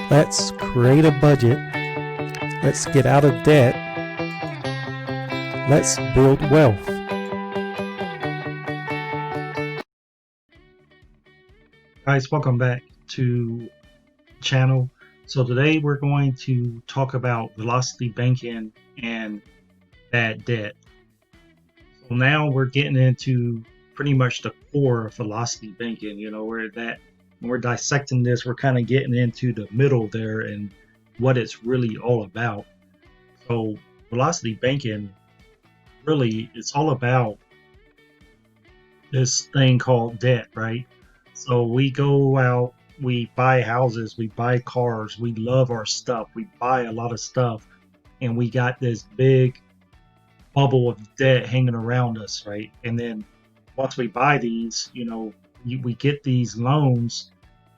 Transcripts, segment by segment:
Let's create a budget. Let's get out of debt. Let's build wealth. Guys, welcome back to the channel. So today we're going to talk about velocity banking and bad debt. So now we're getting into pretty much the core of velocity banking. When we're dissecting this, we're kind of getting into the middle there and what it's really all about. So velocity banking, really, it's all about this thing called debt, right? So we go out, we buy houses, we buy cars, we love our stuff, we buy a lot of stuff, and we got this big bubble of debt hanging around us, right? And then once we buy these, we get these loans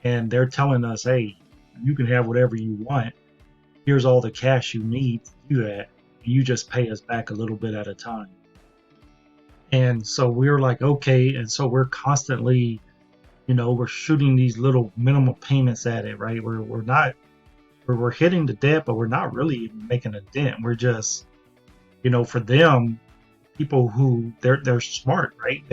and they're telling us, hey, you can have whatever you want. Here's all the cash you need to do that. You just pay us back a little bit at a time. And so we're like, okay. And so we're constantly, we're shooting these little minimal payments at it, right? We're hitting the debt, but we're not really even making a dent. We're just, for them, people who they're smart, right?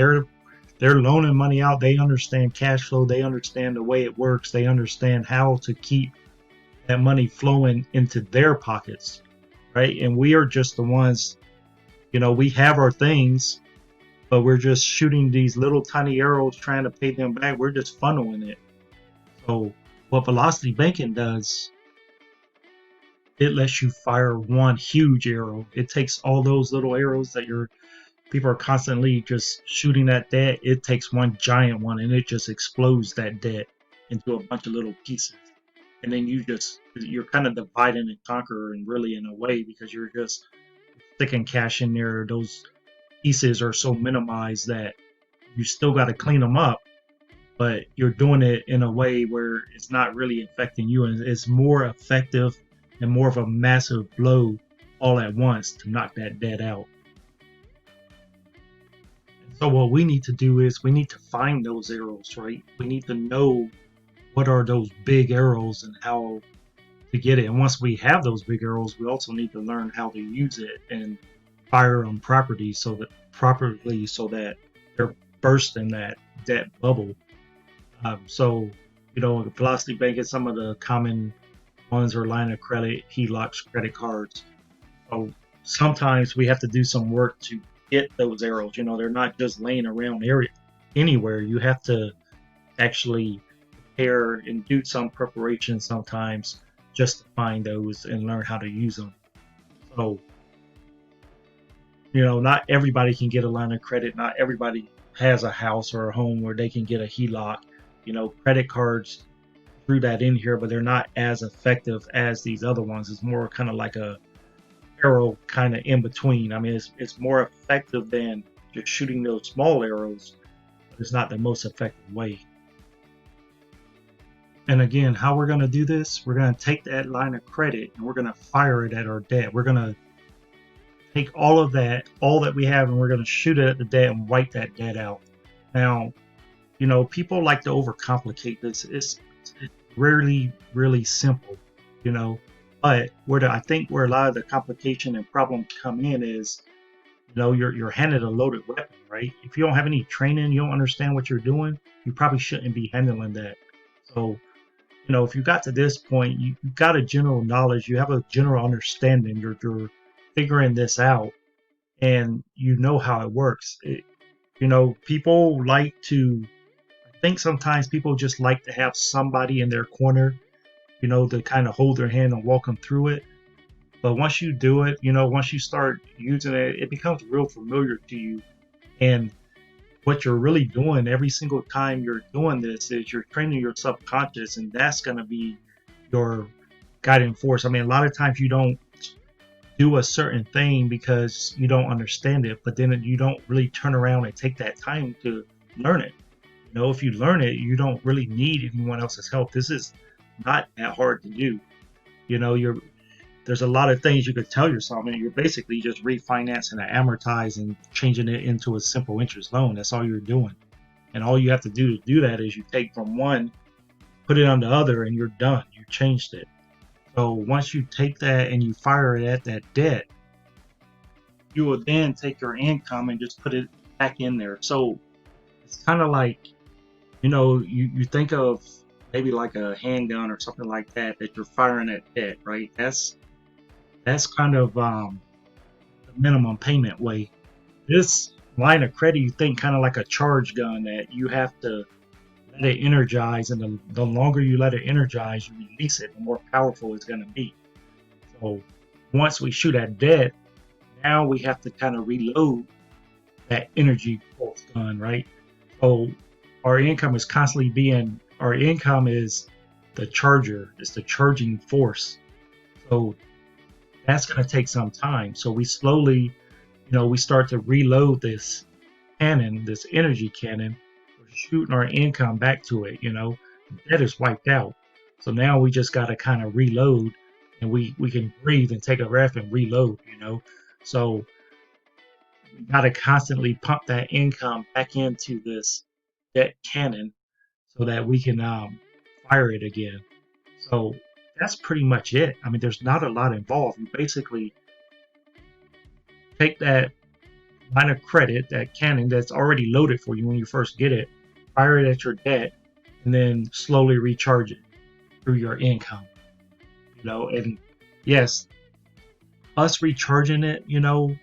They're loaning money out. They understand cash flow. They understand the way it works. They understand how to keep that money flowing into their pockets, right? And we are just the ones, we have our things, but we're just shooting these little tiny arrows trying to pay them back. We're just funneling it. So what velocity banking does, it lets you fire one huge arrow. It takes all those little arrows that people are constantly just shooting at debt. It takes one giant one and it just explodes that debt into a bunch of little pieces. And then you're kind of dividing and conquering, really, in a way, because you're just sticking cash in there. Those pieces are so minimized that you still got to clean them up, but you're doing it in a way where it's not really affecting you, and it's more effective and more of a massive blow all at once to knock that debt out. So what we need to do is we need to find those arrows, right? We need to know what are those big arrows and how to get it. And once we have those big arrows, we also need to learn how to use it and fire them properly so that they're bursting that debt bubble. Velocity banking, some of the common ones are line of credit, HELOCs, credit cards. So sometimes we have to do some work to get those arrows. They're not just laying around anywhere. You have to actually prepare and do some preparation sometimes just to find those and learn how to use them. So, not everybody can get a line of credit. Not everybody has a house or a home where they can get a HELOC. Credit cards threw that in here, but they're not as effective as these other ones. It's more kind of like a arrow kind of in between. I mean, it's more effective than just shooting those small arrows, but it's not the most effective way. And again, how we're going to do this, we're going to take that line of credit and we're going to fire it at our debt. We're going to take all that we have, and we're going to shoot it at the debt and wipe that debt out. Now, people like to overcomplicate this. It's rarely really simple, but I think where a lot of the complication and problems come in is, you're handed a loaded weapon, right? If you don't have any training, you don't understand what you're doing, you probably shouldn't be handling that. So, if you got to this point, you got a general knowledge, you have a general understanding, you're figuring this out, and you know how it works. People like to, I think sometimes people just like to have somebody in their corner, to kind of hold their hand and walk them through it. But once you do it, once you start using it, it becomes real familiar to you. And what you're really doing every single time you're doing this is you're training your subconscious, and that's going to be your guiding force. I mean, a lot of times you don't do a certain thing because you don't understand it, but then you don't really turn around and take that time to learn it. If you learn it, you don't really need anyone else's help. This is not that hard to do. There's a lot of things you could tell yourself, and you're basically just refinancing and amortizing, changing it into a simple interest loan. That's all you're doing. And all you have to do to do that is you take from one, put it on the other, and you're done. you changed it. So once you take that and you fire it at that debt, you will then take your income and just put it back in there. So it's kind of like, you think of maybe like a handgun or something like that that you're firing at debt, right? That's kind of the minimum payment way. This line of credit, you think kind of like a charge gun that you have to let it energize, and the longer you let it energize, you release it, the more powerful it's going to be. So once we shoot at debt, now we have to kind of reload that energy pulse gun, right? So our income is the charger, it's the charging force. So that's going to take some time. So we slowly, we start to reload this cannon, this energy cannon. We're shooting our income back to it, That is wiped out. So now we just got to kind of reload, and we can breathe and take a breath and reload. So we got to constantly pump that income back into this debt cannon so that we can fire it again. So that's pretty much it. I mean, there's not a lot involved. You basically take that line of credit, that cannon that's already loaded for you when you first get it, fire it at your debt, and then slowly recharge it through your income. And yes, us recharging it, you know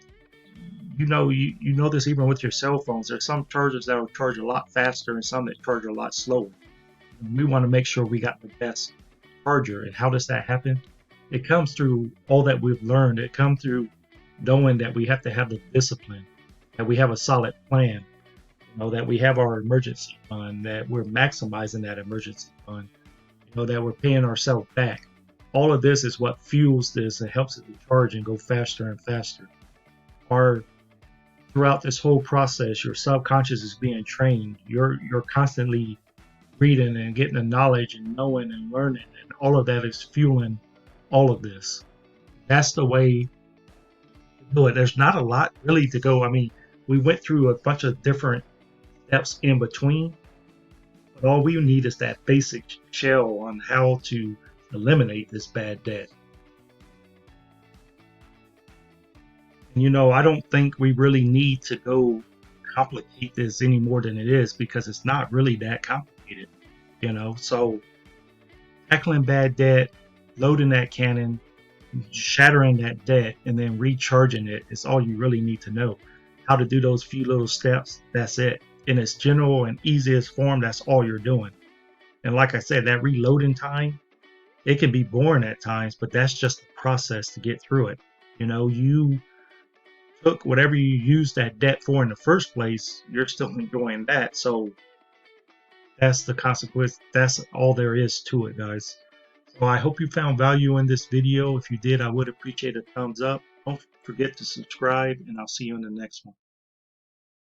this even with your cell phones. There's some chargers that will charge a lot faster and some that charge a lot slower. And we want to make sure we got the best charger. And how does that happen? It comes through all that we've learned. It comes through knowing that we have to have the discipline, that we have a solid plan, that we have our emergency fund, that we're maximizing that emergency fund, that we're paying ourselves back. All of this is what fuels this and helps it to charge and go faster and faster. Throughout this whole process, your subconscious is being trained. You're constantly reading and getting the knowledge and knowing and learning, and all of that is fueling all of this. That's the way to do it. There's not a lot really to go. I mean, we went through a bunch of different steps in between, but all we need is that basic shell on how to eliminate this bad debt. And I don't think we really need to go complicate this any more than it is, because it's not really that complicated, So tackling bad debt, loading that cannon, shattering that debt, and then recharging it is all you really need to know. How to do those few little steps, that's it. In its general and easiest form, that's all you're doing. And like I said, that reloading time, it can be boring at times, but that's just the process to get through it. You took whatever you used that debt for in the first place, you're still enjoying that. So that's the consequence. That's all there is to it, guys. So I hope you found value in this video. If you did, I would appreciate a thumbs up. Don't forget to subscribe, and I'll see you in the next one.